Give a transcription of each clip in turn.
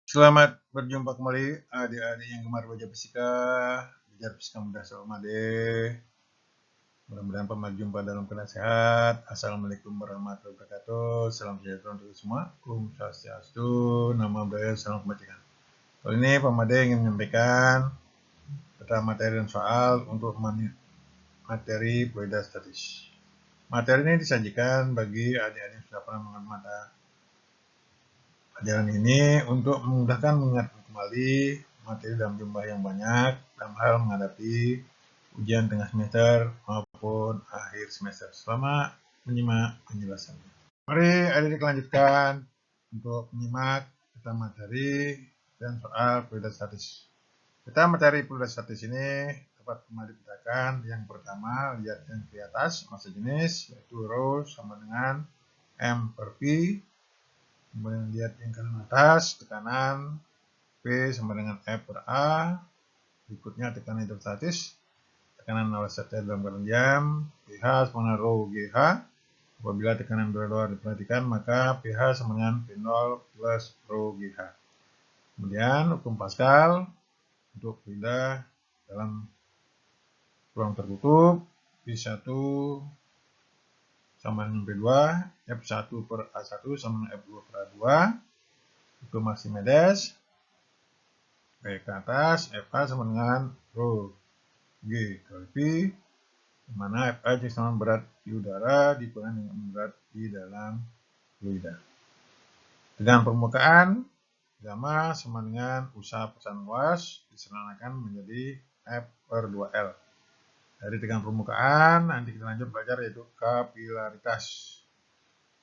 Selamat berjumpa kembali adik-adik yang gemar belajar fisika, belajar fisika mudah Salam adik. Mudah-mudahan pernah jumpa dalam keadaan sehat. Assalamualaikum warahmatullahi wabarakatuh. Salam sejahtera untuk semua. Om Swastiastu, Namo Buddhaya, salam kebajikan. Kali ini Pamade ingin menyampaikan tentang materi dan soal untuk materi fluida statis. Materi ini disajikan bagi adik-adik yang sudah pernah mengenal mata pelajaran ini untuk memudahkan mengingat kembali materi dalam jumlah yang banyak dalam hal menghadapi ujian tengah semester maupun akhir semester. Selamat menyimak penjelasannya. Mari adik-adik lanjutkan untuk menyimak tentang materi dan soal fluida statis. Kita materi fluida statis ini dapat kembali dikatakan yang pertama, lihat yang di atas massa jenis yaitu rho sama dengan M per V. Kemudian lihat yang kanan atas, tekanan P sama dengan F per A. Berikutnya tekanan hidrostatis, tekanan alat dalam keadaan diam, pH sama dengan rho GH. Apabila tekanan dua-dua diperhatikan, maka pH sama dengan P0 plus rho GH. Kemudian hukum Pascal untuk fluida dalam ruang tertutup, P1 sama dengan P2, F1 per A1 sama dengan F2 per A2. Hukum Archimedes, P ke atas, FA sama dengan rho G kali V, di mana FA sama berat di udara dikurangi dengan berat di dalam fluida. Dengan permukaan, gamma sama dengan usaha pesan luas disederhanakan menjadi F per 2L. Dari tegangan permukaan, nanti kita lanjut belajar yaitu kapilaritas.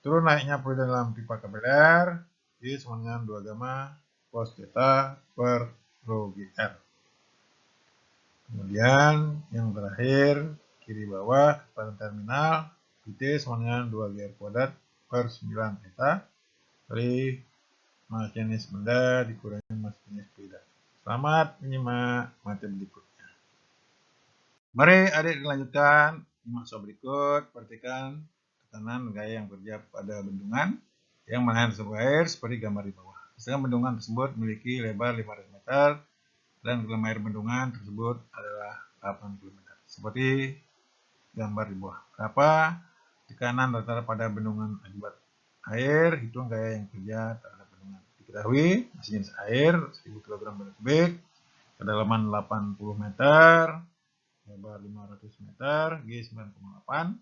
Turun naiknya fluida dalam pipa kapiler, I sama dengan 2 gamma cos theta per rho GR. Kemudian yang terakhir kiri bawah pada terminal Vt sama dengan 2 GR kuadrat per 9 theta kali mas jenis benda dikurangi mas jenis fluida. Selamat menyimak materi berikutnya. Mari adik dilanjutkan nyimak soal berikut. Perhatikan tekanan gaya yang kerja pada bendungan yang mengalir sebuah air seperti gambar di bawah. Sedangkan bendungan tersebut memiliki lebar 500 meter dan dalam air bendungan tersebut adalah 80 meter. Seperti gambar di bawah. Berapa tekanan rata-rata pada bendungan akibat air, hitung gaya yang kerja terhadap bendungan. Diketahui masih jenis air 1000 kg per kubik, kedalaman 80 meter, lebar 500 meter, G 9,8.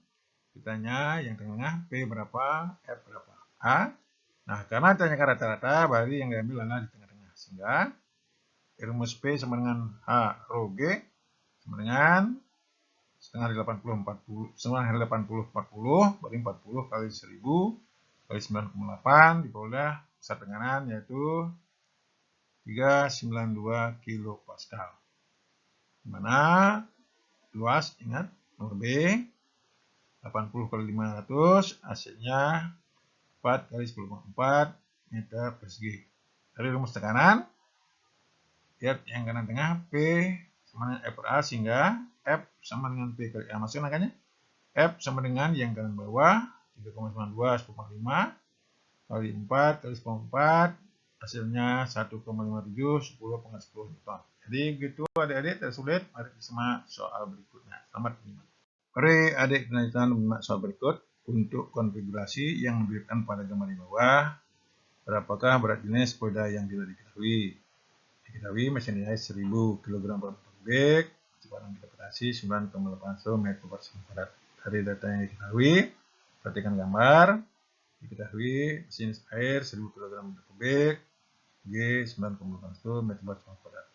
Ditanya yang tengah P berapa, F berapa. A. Nah, karena ditanyakan rata-rata, berarti yang diambil adalah di tengah-tengah. Sehingga rumus P sama dengan H rho G sama dengan setengah dari 80 40 setengah dari 80 40 berarti 40 kali 1000 kali 9,8 dibawah pusat tekanan yaitu 392 kilopascal. Dimana luas ingat nomor B 80 kali 500 hasilnya 4 kali 10,4 meter persegi. Dari rumus tekanan lihat yang kanan tengah P sama dengan F per A sehingga F sama dengan P kali A. Masukkan angkanya. F sama dengan yang kanan bawah 3,92 10,5 kali 4 kali 10,4 hasilnya 1,57 10,10 Newton. Jadi begitu adik-adik tersulit. Mari kita simak soal berikutnya. Selamat menyimak. Mari adik kita menyimak soal berikut untuk konfigurasi yang diberikan pada gambar di bawah. Berapakah berat jenis fluida yang tidak diketahui? Diketahui mesin air 1000 kg per kubik, kecepatan gravitasi 9,81 meter per second kuadrat. Dari data yang diketahui, perhatikan gambar. Diketahui mesin air 1000 kg per kubik, G 9,81 meter per second kuadrat.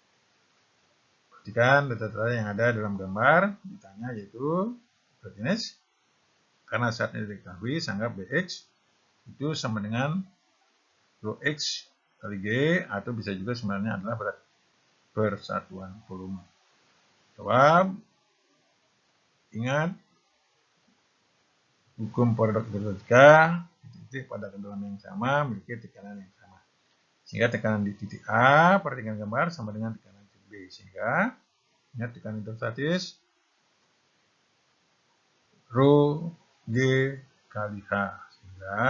Perhatikan data-data yang ada dalam gambar. Ditanya yaitu berat jenis. Karena saat ini diketahui, anggap Bx itu sama dengan rho X kali G, atau bisa juga sebenarnya adalah berat persatuan volume. Jawab. Ingat hukum produk hidrolika, titik pada kedalaman yang sama memiliki tekanan yang sama. Sehingga tekanan di titik A, perhatikan gambar, sama dengan tekanan di B. Sehingga ingat tekanan hidrostatis rho G kali H. Sehingga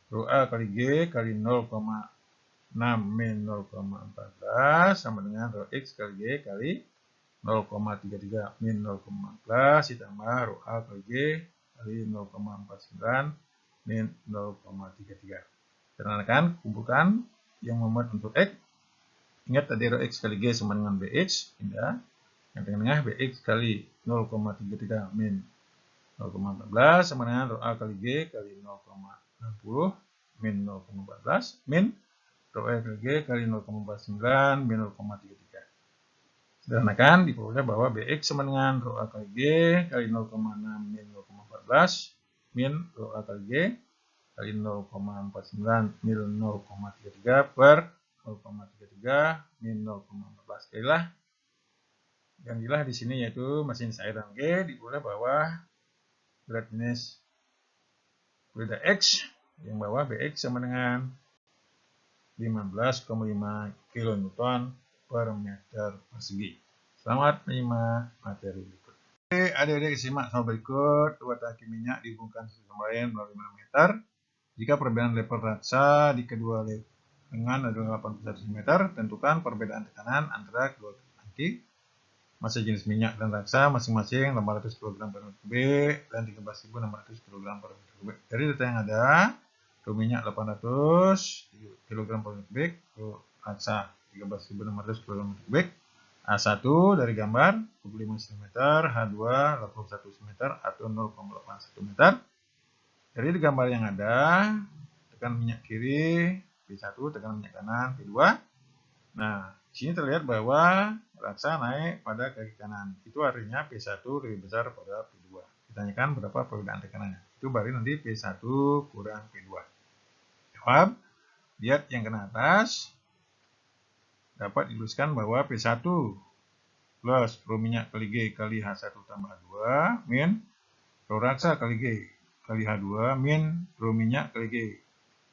rho A kali G kali 0,0 min 0,14 sama dengan rho X kali G kali 0,33 min 0,14 ditambah rho A kali G kali 0,49 min 0,33. Sederhanakan, kumpulkan yang memuat unsur X. Ingat tadi rho X kali G sama dengan BX. Indah. Yang tengah-tengah BX kali 0,33 min 0,14 sama dengan rho A kali G kali 0,60 min 0,14 min rho E kali G kali 0,49 min 0,33. Sederhanakan, diperoleh bahwa BX sama dengan rho A kali G kali 0,6 min 0,14 min rho A kali G kali 0,49 min 0,33 per 0,33 min 0,14. Sekalilah gantilah di sini yaitu mesin cairan G, diperoleh bahwa berat jenis fluida X yang bawah BX sama dengan 15,5 kN per meter persegi. Selamat menyimak materi berikut. Oke, adik-adik simak soal berikut. Dua tangki minyak dihubungkan satu sama lain melalui manometer. Jika perbedaan level raksa di kedua lengan adalah 81 cm, tentukan perbedaan tekanan antara kedua tangki. Massa jenis minyak dan raksa masing-masing 800 kg per meter kubik dan 13.600 kg per meter kubik. Dari data yang ada, rho minyak 800 kg per meter kubik, rho raksa 13.600 kg per meter kubik. A1 dari gambar 25 cm, H2 81 cm atau 0,81 meter. Dari gambar yang ada, tekan minyak kiri P1, tekan minyak kanan P2. Nah, di sini terlihat bahwa raksa naik pada kaki kanan. Itu artinya P1 lebih besar pada P2. Ditanyakan berapa perbedaan tekanannya. Itu berarti nanti P1 kurang P2. Jawab, lihat yang kena atas. Dapat dituliskan bahwa P1 plus rho minyak kali G kali H1 tambah H2 min rho raksa kali G kali H2 min rho minyak kali G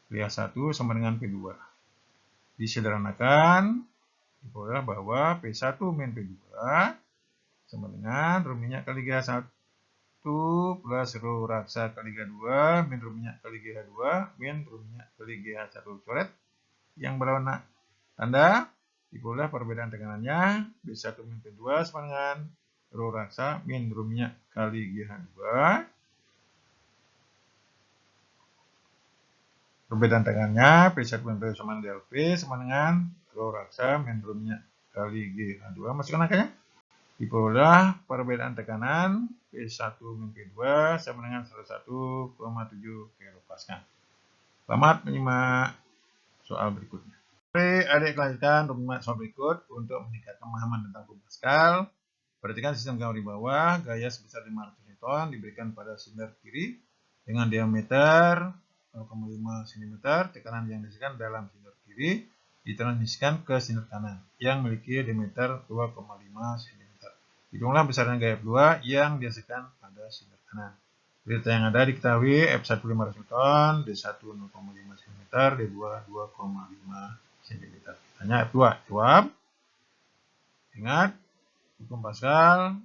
kali H1 sama dengan P2. Disederhanakan, diperoleh bahwa P1 min P2 sama dengan rho minyak kali GH1 plus rho raksa kali GH2 min rho minyak kali GH2 min rho minyak kali GH1. Coret yang berwarna tanda, diperoleh perbedaan tekanannya P1 min P2 sama dengan rho raksa min rho minyak kali GH2. Perbedaan tekanannya P1 min P2 sama dengan delV sama dengan rho raksa min rho minyak kali GH2. Masukkan angkanya. Diperoleh perbedaan tekanan P1 min P2 sama dengan 101,7 kPa. Selamat menyimak soal berikutnya. Oke, adik kelanjutan menyimak soal berikut untuk meningkatkan pemahaman tentang Ohm Pascal. Perhatikan sistem gambar di bawah, gaya sebesar 500 Newton diberikan pada silinder kiri dengan diameter 0,5 cm, tekanan yang dihasilkan dalam silinder kiri ditransmisikan ke silinder kanan yang memiliki diameter 2,5 cm. Hitunglah besaran gaya F2 yang dihasilkan pada silinder kanan. Data yang ada diketahui F1 500 Newton, D1 0,5 cm, D2 2,5 cm. Tanya F2. Jawab. Ingat, hukum Pascal,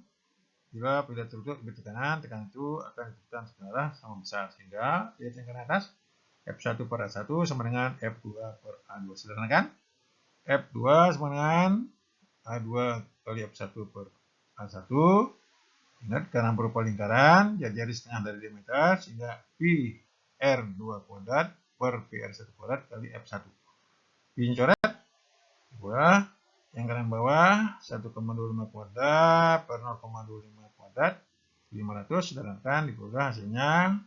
bila pada tertutup diberi tekanan itu akan ditentukan secara sama besar. Sehingga lihat yang ke atas, F1 per A1 sama dengan F2 per A2. Sederhanakan, F2 sama dengan A2 kali F1 per A1. Ingat, karena berupa lingkaran, jadi setengah dari diameter, sehingga PR2 kuadrat per PR1 kuadrat kali F1. P-nya coret, buah, yang kanan bawah, 1,25 kuadrat per 0,25 kuadrat, 500, sedangkan diperoleh hasilnya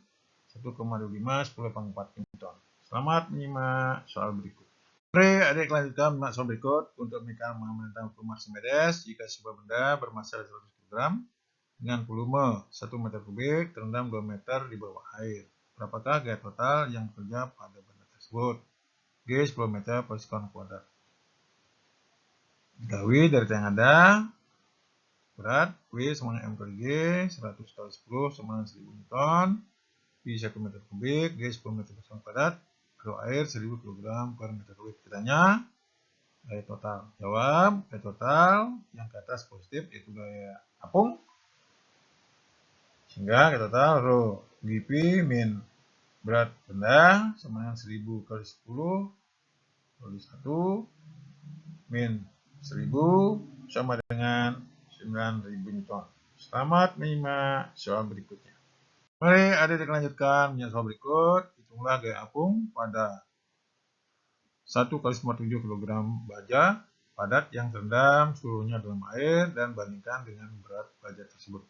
1,25 10/4 Newton. Selamat menyimak soal berikut. Mari adik lanjutkan menyimak soal berikut untuk meningkatkan pemahaman tentang hukum Archimedes. Jika sebuah benda bermassa 100 kg dengan volume 1 meter kubik terendam 2 meter di bawah air, berapakah gaya total yang bekerja pada benda tersebut? G 10 meter per sekon kuadrat. Diketahui dari yang ada, berat W sama dengan M kali G, 100 kali 10 sama dengan 1000 Newton, P 1 meter kubik, G 10 meter per sekon kuadrat, rho air 1000 kg per meter kubik. Ditanya gaya total. Jawab, gaya total yang ke atas positif yaitu gaya apung. Sehingga gaya total rho GP min berat benda sama dengan 1000 kali 10 kali 1 min 1000 sama dengan 9000 Newton. Selamat menyimak soal berikutnya. Mari adik-adik lanjutkan menyimak soal berikut. Hitunglah gaya apung pada 1 kali 97 kg baja padat yang terendam seluruhnya dalam air dan bandingkan dengan berat baja tersebut.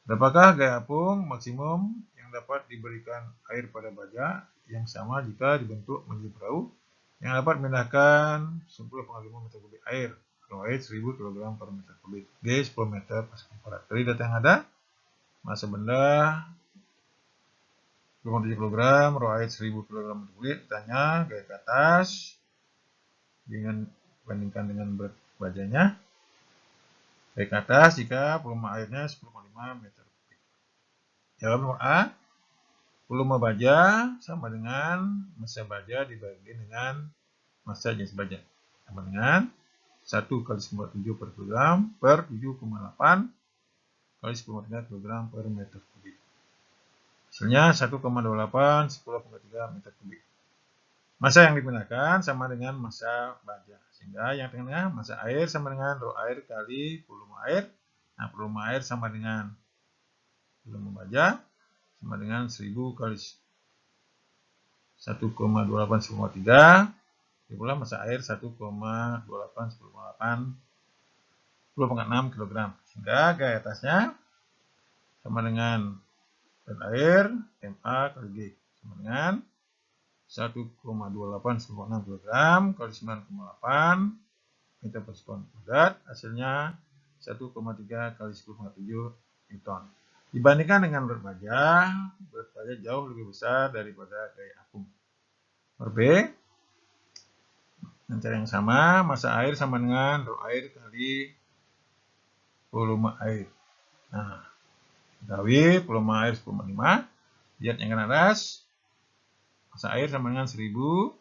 Berapakah gaya apung maksimum yang dapat diberikan air pada baja yang sama jika dibentuk menjadi perahu yang dapat memindahkan 10,5 meter kubik air atau air 1000 kg per meter kubik, G 10 meter per sekund kuadrat. Dari data yang ada, massa benda 27 kg, rho air 1000 kg per kubik, ditanya gaya ke atas dengan bandingkan dengan berat bajanya. Gaya ke atas jika volume airnya 10,5 meter kubik. Jawab nomor A. Volume baja sama dengan massa baja dibagi dengan massa jenis baja sama dengan 1 kali 97 per kilogram per 7,8 kali 10,3 kg per meter kubik. Hasilnya 1,28 10,3 meter kubik. Massa yang digunakan sama dengan massa baja. Sehingga yang tengah massa air sama dengan rho air kali volume air. Nah, volume air sama dengan volume baja sama dengan 1000 kali 1,28 10,3 pula massa air 1,28 10,6 kg. Sehingga gaya atasnya sama dengan berat air MA kali G sama dengan 1,28 10,6 kg kali 9,8 meter per sekund kuadrat. Hasilnya 1,3 kali 10,7 Newton. Dibandingkan dengan berat baja jauh lebih besar daripada gaya apung. Nomor B. Dengan cara yang sama, massa air sama dengan rho air kali volume air. Nah, ketahui volume air 10,5. Lihat yang kanan atas. Massa air sama dengan 1000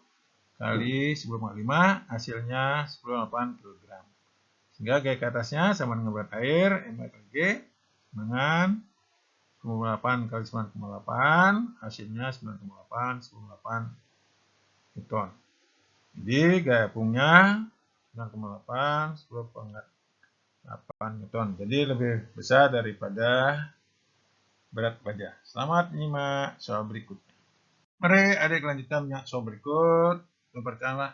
kali 10,5. Hasilnya 10,8 kg. Sehingga gaya ke atasnya sama dengan berat air, MA kali G, dengan 10,8 kali 9,8. Hasilnya 9,8 10,8 Newton. Jadi gaya apungnya 9,8 10,8 Newton. Jadi lebih besar daripada berat baja. Selamat menyimak soal berikutnya. Mari adik lanjutkan menyimak soal berikut. Yang pertama,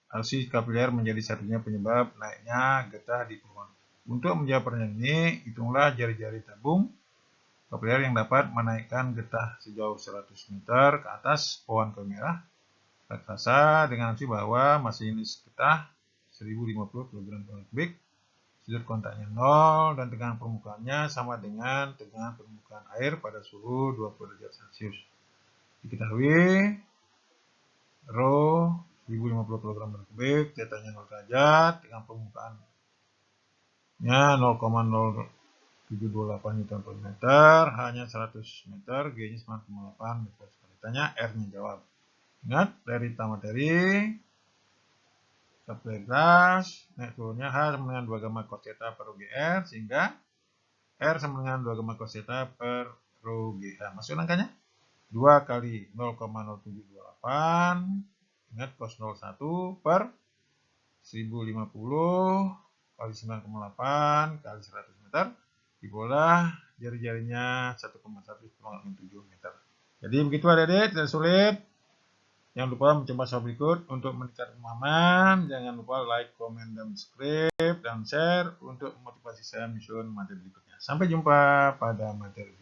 arus kapiler menjadi satunya penyebab naiknya getah di pohon. Untuk menjawab pertanyaan ini, hitunglah jari-jari tabung kapiler yang dapat menaikkan getah sejauh 100 meter ke atas pohon kayu merah raksasa dengan asumsi bahwa massa jenis getah 1050 kg per kubik, sudut kontaknya 0 dan tegangan permukaannya sama dengan tegangan permukaan air pada suhu 20 derajat Celcius. Diketahui rho 1050 kg per kubik, tetanya 0 derajat, tegangan permukaannya 0,0728 Newton per meter, hanya 100 meter, G-nya 9,8 meter per sekali. Tanya R-nya jawab. Ingat dari materi kapiler gas naik turunnya H sama dengan 2 gamma cos theta per rho GR, sehingga R sama dengan 2 gamma cos theta per rho GH. Masuk angkanya 2 kali 0,0728, ingat cos 01 per 1050 kali 9,8 kali 100 meter dibolah jari-jarinya 1,1 meter. Jadi begitu adik-adik, tidak sulit. Jangan lupa mencoba soal berikut untuk meningkatkan pemahaman. Jangan lupa like, komen, dan subscribe, dan share untuk memotivasi saya menyusun materi berikutnya. Sampai jumpa pada materi berikutnya.